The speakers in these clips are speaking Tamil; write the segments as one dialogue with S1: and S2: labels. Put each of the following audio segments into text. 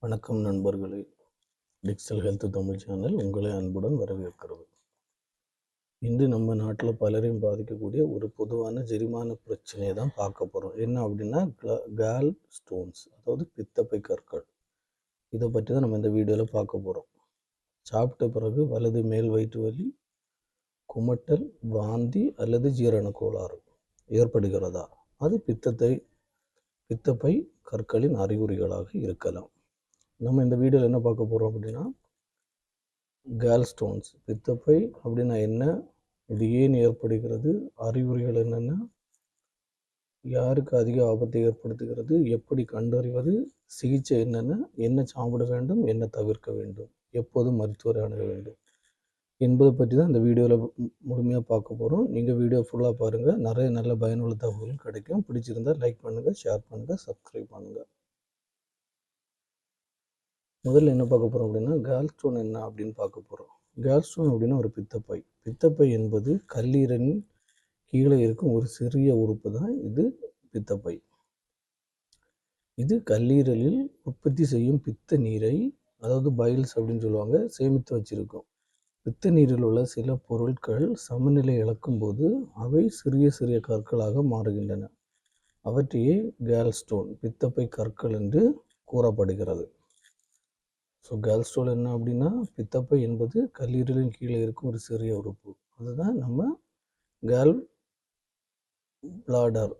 S1: வணக்கம் நண்பர்களே. டிஜிட்டல் ஹெல்த் தமிழ் சேனல் உங்களை அன்புடன் வரவேற்கிறது. இன்று நம்ம நாட்டில் பலரையும் பாதிக்கக்கூடிய ஒரு பொதுவான ஜெரிமான பிரச்சனையை தான் பார்க்க போகிறோம். என்ன அப்படின்னா கால் ஸ்டோன்ஸ், அதாவது பித்தப்பை கற்கள். இதை பற்றி தான் நம்ம இந்த வீடியோவில் பார்க்க போகிறோம். சாப்பிட்ட பிறகு வலது மேல் வயிற்று வலி, குமட்டல், வாந்தி அல்லது ஜீரண கோளாறு ஏற்படுகிறதா? அது பித்தப்பை கற்களின் அறிகுறிகளாக இருக்கலாம். நம்ம இந்த வீடியோவில் என்ன பார்க்க போகிறோம் அப்படின்னா, கால் ஸ்டோன்ஸ், பித்தப்பை அப்படின்னா என்ன, இது ஏன் ஏற்படுகிறது, அறிகுறிகள் என்னென்ன, யாருக்கு அதிக ஆபத்தை ஏற்படுத்துகிறது, எப்படி கண்டறிவது, சிகிச்சை என்னென்ன, என்ன சாப்பிட வேண்டும், என்ன தவிர்க்க வேண்டும், எப்போது மருத்துவரை அணுக வேண்டும் என்பதை பற்றி தான் இந்த வீடியோவில் முழுமையாக பார்க்க போகிறோம். நீங்கள் வீடியோ ஃபுல்லாக பாருங்கள், நிறைய நல்ல பயனுள்ள தகவல்கள் கிடைக்கும். பிடிச்சிருந்தால் லைக் பண்ணுங்கள், ஷேர் பண்ணுங்கள், சப்ஸ்கிரைப் பண்ணுங்கள். முதல்ல என்ன பார்க்க போகிறோம் அப்படின்னா, கால் ஸ்டோன் என்ன அப்படின்னு பார்க்க போகிறோம். கால் ஸ்டோன் அப்படின்னா ஒரு பித்தப்பை. பித்தப்பை என்பது கல்லீரலின் கீழே இருக்கும் ஒரு சிறிய உறுப்பு தான் இது பித்தப்பை. இது கல்லீரலில் உற்பத்தி செய்யும் பித்த நீரை, அதாவது பைல்ஸ் அப்படின்னு சொல்லுவாங்க, சேமித்து வச்சிருக்கும். பித்த நீரில் உள்ள சில பொருட்கள் சமநிலை இழக்கும் போது அவை சிறிய சிறிய கற்களாக மாறுகின்றன. அவற்றையே கால் ஸ்டோன், பித்தப்பை கற்கள் என்று கூறப்படுகிறது. ஸோ கால் ஸ்டோன் என்ன அப்படின்னா, பித்தப்பை என்பது கல்லீரலின் கீழே இருக்கும் ஒரு சிறிய உறுப்பு. அதுதான் நம்ம கால் பிளாடர்.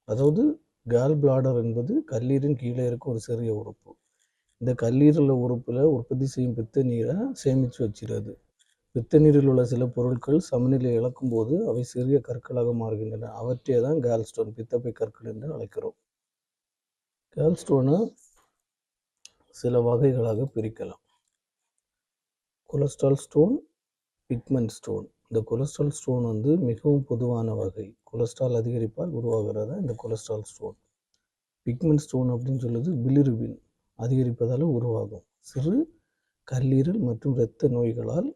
S1: அதாவது கால் பிளாடர் என்பது கல்லீரலின் கீழே இருக்கும் ஒரு சிறிய உறுப்பு. இந்த கல்லீரல் உறுப்பில் உற்பத்தி செய்யும் பித்த நீரை சேமித்து வச்சிருது. பித்த நீரில் உள்ள சில பொருட்கள் சமநிலை இழக்கும் போது அவை சிறிய கற்களாக மாறுகின்றன. அவற்றை தான் கால் ஸ்டோன், பித்தப்பை கற்கள் என்று அழைக்கிறோம். கால் ஸ்டோனை சில வகைகளாக பிரிக்கலாம். Cholesterol stone, pigment stone. இந்த கொலஸ்ட்ரால் ஸ்டோன் மிகவும் பொதுவான வகை. கொலஸ்ட்ரால் அதிகரிப்பால் உருவாகிறதா இந்த கொலஸ்ட்ரால் ஸ்டோன். பிக்மெண்ட் ஸ்டோன் அப்படின்னு சொல்லுது பிலிருபின் அதிகரிப்பதால் உருவாகும் சிறு கல்லீரல் மற்றும் இரத்த நோய்களால்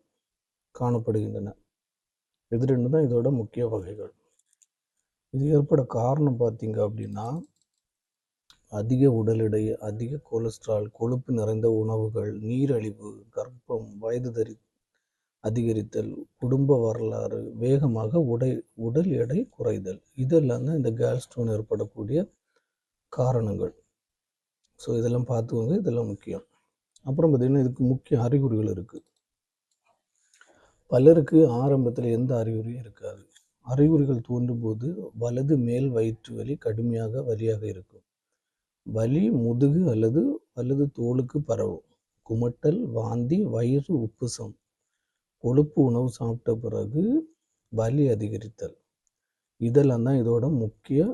S1: காணப்படுகின்றன. இது ரெண்டு தான் இதோட முக்கிய வகைகள். இது ஏற்பட காரணம் பார்த்தீங்க அப்படின்னா, அதிக உடல் எடை, அதிக கொலஸ்ட்ரால், கொழுப்பு நிறைந்த உணவுகள், நீரழிவு, கர்ப்பம், வயது அதிகரித்தல், குடும்ப வரலாறு, வேகமாக உடல் எடை குறைதல், இதெல்லாம் தான் இந்த கால் ஸ்டோன் ஏற்படக்கூடிய காரணங்கள். ஸோ இதெல்லாம் பார்த்துக்கோங்க, இதெல்லாம் முக்கியம். அப்புறம் பார்த்திங்கன்னா, இதுக்கு முக்கிய அறிகுறிகள் இருக்குது. பலருக்கு ஆரம்பத்தில் எந்த அறிகுறியும் இருக்காது. அறிகுறிகள் தோன்றும் போது வலது மேல் வயிற்று வலி கடுமையாக வலியாக இருக்கும். வலி முதுகு அல்லது தோலுக்கு பரவும். குமட்டல், வாந்தி, வயிறு உப்புசம், கொழுப்பு உணவு சாப்பிட்ட பிறகு வலி அதிகரித்தல், இதெல்லாம் தான் இதோட முக்கிய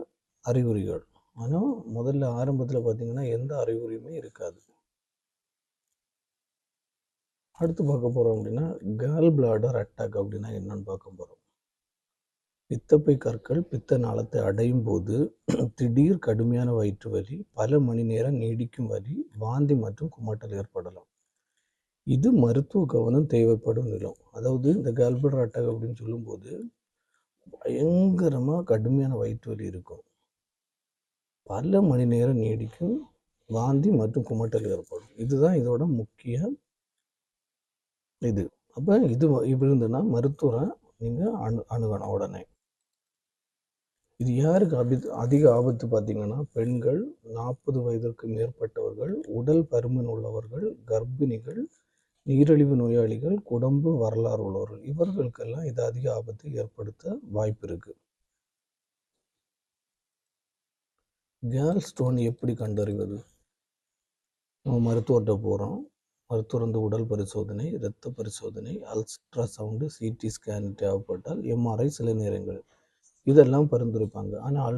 S1: அறிகுறிகள். ஆனால் முதல்ல ஆரம்பத்தில் பார்த்தீங்கன்னா எந்த அறிகுறியுமே இருக்காது. அடுத்து பார்க்க போகிறோம் அப்படின்னா, கால் பிளாடர் அட்டாக் அப்படின்னா என்னன்னு பார்க்க போகிறோம். பித்தப்பை கற்கள் பித்த நாளத்தை அடையும் போது திடீர் கடுமையான வயிற்று வலி, பல மணி நேரம் நீடிக்கும் வலி, வாந்தி மற்றும் குமட்டல் ஏற்படலாம். இது மருத்துவ கவனம் தேவைப்படும் நிலம். அதாவது இந்த கால் பிளாடர் அட்டாக் அப்படின்னு சொல்லும்போது பயங்கரமாக கடுமையான வயிற்று வலி இருக்கும், பல மணி நேரம் நீடிக்கும், வாந்தி மற்றும் குமட்டல் ஏற்படும். இதுதான் இதோட முக்கிய இது. அப்போ இது இருந்ததுன்னா மருத்துவரை நீங்கள் அணுகணும் உடனே. இது யாருக்கு அதிக ஆபத்து பார்த்தீங்கன்னா, பெண்கள், 40 வயதிற்கு மேற்பட்டவர்கள், உடல் பருமன் உள்ளவர்கள், கர்ப்பிணிகள், நீரிழிவு நோயாளிகள், குடும்ப வரலாறு உள்ளவர்கள், இவர்களுக்கெல்லாம் இது அதிக ஆபத்தை ஏற்படுத்த வாய்ப்பு இருக்குது. கால் ஸ்டோன் எப்படி கண்டறிவது? நம்ம மருத்துவர்கிட்ட போகிறோம். மருத்துவர் உடல் பரிசோதனை, இரத்த பரிசோதனை, அல்ட்ராசவுண்டு, சிடி ஸ்கேன் தேவைப்பட்டால் எம்ஆர்ஐ சில நேரங்கள் இதெல்லாம் பரிந்துரைப்பாங்க. ஆனால்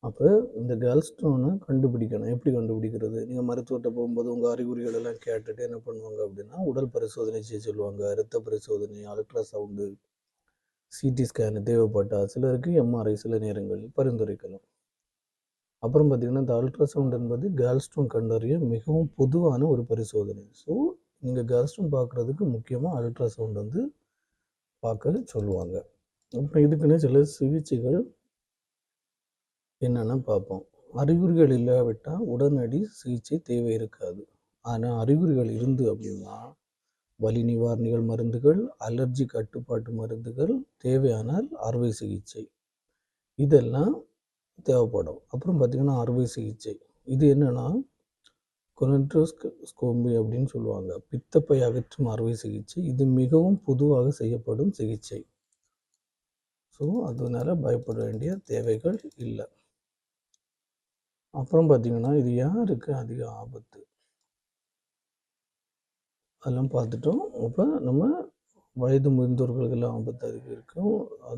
S1: அப்போ இந்த கால் ஸ்டோனை கண்டுபிடிக்கணும். எப்படி கண்டுபிடிக்கிறது? நீங்கள் மருத்துவர்கிட்ட போகும்போது உங்கள் அறிகுறிகள் எல்லாம் கேட்டுட்டு என்ன பண்ணுவாங்க அப்படின்னா, உடல் பரிசோதனை செய்ய சொல்லுவாங்க. இரத்த பரிசோதனை, அல்ட்ராசவுண்டு, சிடி ஸ்கேனு தேவைப்பட்டால் சிலருக்கு எம்ஆர்ஐ சில நேரங்களில் பரிந்துரைக்கலாம். அப்புறம் பார்த்திங்கன்னா, இந்த அல்ட்ராசவுண்ட் என்பது கால் ஸ்டோன் கண்டறிய மிகவும் பொதுவான ஒரு பரிசோதனை. ஸோ நீங்கள் கால் ஸ்டோன் பார்க்குறதுக்கு முக்கியமாக அல்ட்ராசவுண்ட் பார்க்க சொல்லுவாங்க. அப்புறம் இதுக்குன்னு சில சிகிச்சைகள் என்னென்னு பார்ப்போம். அறிகுறிகள் இல்லாவிட்டால் உடனடி சிகிச்சை தேவை இருக்காது. ஆனால் அறிகுறிகள் இருந்து அப்படின்னா வலி நிவாரணிகள் மருந்துகள், அலர்ஜி கட்டுப்பாட்டு மருந்துகள், தேவையானால் அறுவை சிகிச்சை இதெல்லாம் தேவைப்படும். அப்புறம் பார்த்திங்கன்னா அறுவை சிகிச்சை இது என்னென்னா கொலோனோஸ்கோபி அப்படின்னு சொல்லுவாங்க. பித்தப்பை அகற்றும் அறுவை சிகிச்சை இது மிகவும் பொதுவாக செய்யப்படும் சிகிச்சை. ஸோ அதனால பயப்பட வேண்டிய தேவைகள் இல்லை. அப்புறம் பார்த்திங்கன்னா இது யாருக்கு அதிக ஆபத்து அதெல்லாம் பார்த்துட்டோம். அப்போ நம்ம வயது முதிர்ந்தவர்களுக்கெல்லாம் ஆபத்து அதிகம் இருக்கும்.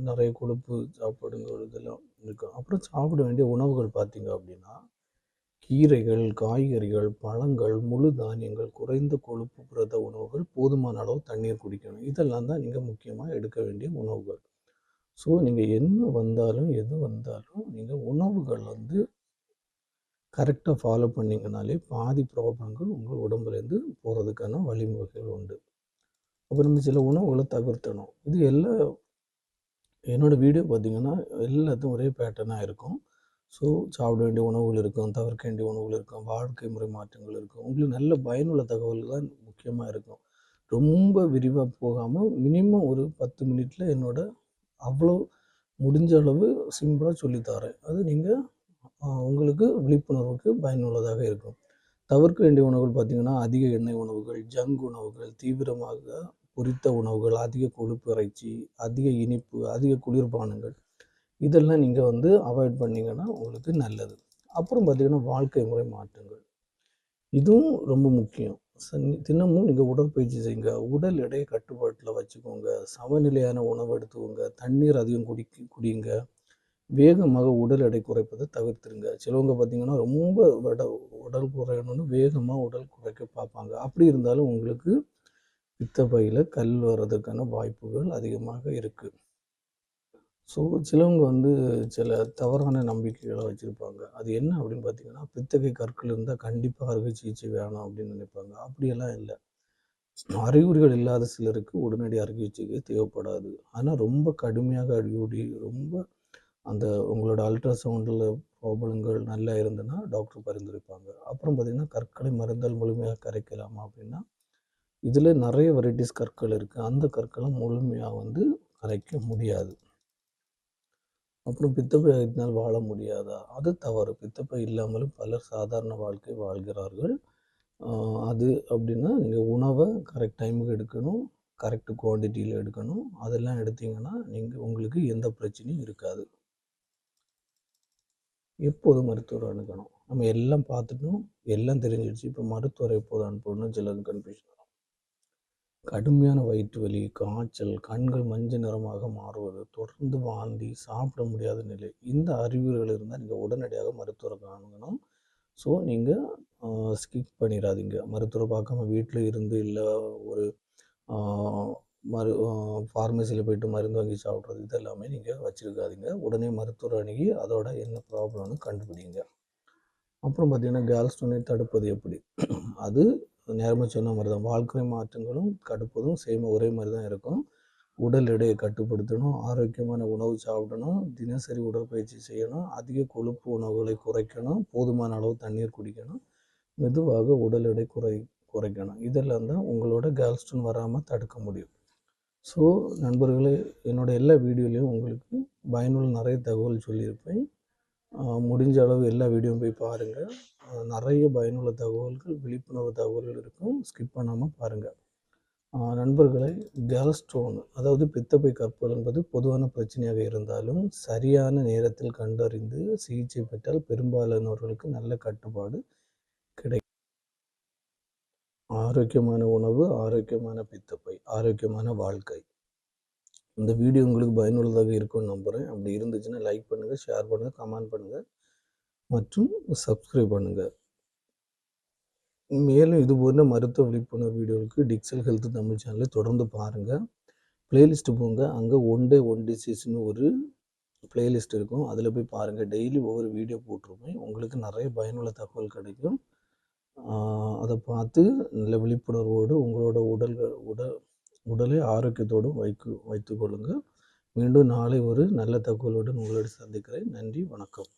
S1: நிறைய கொழுப்பு சாப்பாடுங்கள் இதெல்லாம் இருக்கும். அப்புறம் சாப்பிட வேண்டிய உணவுகள் பார்த்திங்க அப்படின்னா கீரைகள், காய்கறிகள், பழங்கள், முழு தானியங்கள், குறைந்த கொழுப்பு புரத உணவுகள், போதுமான அளவு தண்ணீர் குடிக்கணும். இதெல்லாம் தான் நீங்கள் முக்கியமாக எடுக்க வேண்டிய உணவுகள். ஸோ நீங்கள் என்ன வந்தாலும் எது வந்தாலும் நீங்கள் உணவுகள் கரெக்டாக ஃபாலோ பண்ணிங்கனாலே பாதி ப்ராப்ளங்கள் உங்கள் உடம்புலேருந்து போகிறதுக்கான வழிமுறைகள் உண்டு. அப்புறம் சில உணவுகளை தவிர்த்தணும். இது என்னோடய வீடியோ பார்த்திங்கன்னா எல்லாத்தையும் ஒரே பேட்டர்னாக இருக்கும். ஸோ சாப்பிட வேண்டிய உணவுகள் இருக்கும், தவிர்க்க வேண்டிய உணவுகள் இருக்கும், வாழ்க்கை முறை மாற்றங்கள் இருக்கும். உங்களுக்கு நல்ல பயனுள்ள தகவல்கள் தான் முக்கியமாக இருக்கும். ரொம்ப விரிவாக போகாமல் மினிமம் ஒரு 10 மினிட்டில் அவ்வளோ முடிஞ்ச அளவு சிம்பிளாக சொல்லித்தரேன். அது நீங்கள் உங்களுக்கு விழிப்புணர்வுக்கு பயனுள்ளதாக இருக்கும். தவிர்க்க வேண்டிய உணவுகள் பார்த்திங்கன்னா அதிக எண்ணெய் உணவுகள், ஜங்க் உணவுகள், தீவிரமாக பொரித்த உணவுகள், அதிக கொழுப்பு இறைச்சி, அதிக இனிப்பு, அதிக குளிர்பானங்கள் இதெல்லாம் நீங்கள் அவாய்ட் பண்ணிங்கன்னா உங்களுக்கு நல்லது. அப்புறம் பார்த்திங்கன்னா வாழ்க்கை முறை மாற்றங்கள் இதுவும் ரொம்ப முக்கியம். தினமும் நீங்கள் உடற்பயிற்சி செய்யுங்க, உடல் எடையை கட்டுப்பாட்டில் வச்சுக்கோங்க, சமநிலையான உணவு எடுத்துக்கோங்க, தண்ணீர் அதிகம் குடிங்க, வேகமாக உடல் எடை குறைப்பதை தவிர்த்துருங்க. சிலவங்க பார்த்திங்கன்னா ரொம்ப உடல் குறையணும்னு வேகமாக உடல் குறைக்க பார்ப்பாங்க. அப்படி இருந்தாலும் உங்களுக்கு பித்தப்பையில் கல் வர்றதுக்கான வாய்ப்புகள் அதிகமாக இருக்குது. ஸோ சிலவங்க சில தவறான நம்பிக்கைகளை வச்சுருப்பாங்க. அது என்ன அப்படின்னு பார்த்திங்கன்னா பித்தப்பை கற்கள் இருந்தால் கண்டிப்பாக அறுவை சிகிச்சை வேணும் அப்படின்னு நினைப்பாங்க. அப்படியெல்லாம் இல்லை. அறிகுறிகள் இல்லாத சிலருக்கு உடனடி அறுவை சிகிச்சை தேவைப்படாது. ஆனால் ரொம்ப கடுமையாக அறிகுறி ரொம்ப அந்த உங்களோட அல்ட்ராசவுண்டில் ப்ராப்ளங்கள் நல்லா இருந்ததுன்னா டாக்டர் பரிந்துரைப்பாங்க. அப்புறம் பார்த்திங்கன்னா கற்களை மருந்தால் முழுமையாக கரைக்கலாமா அப்படின்னா இதில் நிறைய வெரைட்டிஸ் கற்கள் இருக்குது. அந்த கற்களை முழுமையாக கரைக்க முடியாது. அப்புறம் பித்தப்பை இதனால் வாழ முடியாதா? அது தவறு. பித்தப்பை இல்லாமலும் பலர் சாதாரண வாழ்க்கை வாழ்கிறார்கள். அது அப்படின்னா நீங்கள் உணவை கரெக்ட் டைமுக்கு எடுக்கணும், கரெக்ட் குவான்டிட்டியில் எடுக்கணும். அதெல்லாம் எடுத்திங்கன்னா உங்களுக்கு எந்த பிரச்சனையும் இருக்காது. எப்போதும் மருத்துவரை அணுகணும். நம்ம எல்லாம் பார்த்துட்டோம், எல்லாம் தெரிஞ்சிடுச்சு. இப்போ மருத்துவரை எப்போது அனுப்பணும்னு சிலருக்கு கன்ஃபியூஷன். கடுமையான வயிற்று வலி, காய்ச்சல், கண்கள் மஞ்சள் நிறமாக மாறுவது, தொடர்ந்து வாந்தி, சாப்பிட முடியாத நிலை, இந்த அறிகுறிகள் இருந்தால் நீங்கள் உடனடியாக மருத்துவரை காணணும். ஸோ நீங்கள் ஸ்கிப் பண்ணிடாதீங்க. மருத்துவரை பார்க்காம வீட்டில் இருந்து இல்லை ஒரு ஃபார்மசியில் போய்ட்டு மருந்து வாங்கி சாப்பிட்றது இதெல்லாமே நீங்கள் வச்சுருக்காதீங்க. உடனே மருத்துவரை அணுகி அதோட என்ன ப்ராப்ளம்னு கண்டுபிடிங்க. அப்புறம் பார்த்திங்கன்னா கேல்ஸ்டோனை தடுப்பது எப்படி? அது நேரமாக சொன்ன மாதிரி தான். வாழ்க்கை மாற்றங்களும் தடுப்பதும் ஒரே மாதிரி தான் இருக்கும். உடல் எடையை கட்டுப்படுத்தணும், ஆரோக்கியமான உணவு சாப்பிடணும், தினசரி உடற்பயிற்சி செய்யணும், அதிக கொழுப்பு உணவுகளை குறைக்கணும், போதுமான அளவு தண்ணீர் குடிக்கணும், மெதுவாக உடல் எடை குறைக்கணும். இதெல்லாம் தான் உங்களோட கேல்ஸ்டோன் வராமல் தடுக்க முடியும். ஸோ நண்பர்களே, என்னோடய எல்லா வீடியோலையும் உங்களுக்கு பயனுள்ள நிறைய தகவல் சொல்லியிருப்பேன். முடிஞ்ச அளவு எல்லா வீடியோவும் போய் பாருங்கள். நிறைய பயனுள்ள தகவல்கள், விழிப்புணர்வு தகவல்கள் இருக்கும். ஸ்கிப் பண்ணாமல் பாருங்கள். நண்பர்களே, கேல்ஸ்டோன் அதாவது பித்தப்பை கற்கள் என்பது பொதுவான பிரச்சனையாக இருந்தாலும் சரியான நேரத்தில் கண்டறிந்து சிகிச்சை பெற்றால் பெரும்பாலானவர்களுக்கு நல்ல கட்டுப்பாடு கிடைக்கும். ஆரோக்கியமான உணவு, ஆரோக்கியமான பித்தப்பை, ஆரோக்கியமான வாழ்க்கை. இந்த வீடியோ உங்களுக்கு பயனுள்ளதாக இருக்கும்னு நம்புகிறேன். அப்படி இருந்துச்சுன்னா லைக் பண்ணுங்கள், ஷேர் பண்ணுங்கள், கமெண்ட் பண்ணுங்கள் மற்றும் சப்ஸ்கிரைப் பண்ணுங்கள். மேலும் இது போன்ற மருத்துவ விழிப்புணர்வு வீடியோவுக்கு டிக்சல் ஹெல்த் தமிழ் சேனலை தொடர்ந்து பாருங்கள். பிளேலிஸ்ட்டு போங்க, அங்கே ஒன் டே ஒன் டிசீஸ்னு ஒரு பிளேலிஸ்ட் இருக்கும். அதில் போய் பாருங்கள். டெய்லி ஒவ்வொரு வீடியோ போட்டிருப்பேன். உங்களுக்கு நிறைய பயனுள்ள தகவல் கிடைக்கும். அதை பார்த்து நல்ல விழிப்புணர்வோடு உங்களோட உடலை ஆரோக்கியத்தோடு வைத்துக்கொள்ளுங்கள். மீண்டும் நாளை ஒரு நல்ல தகவலுடன் உங்களோடு சந்திக்கிறேன். நன்றி, வணக்கம்.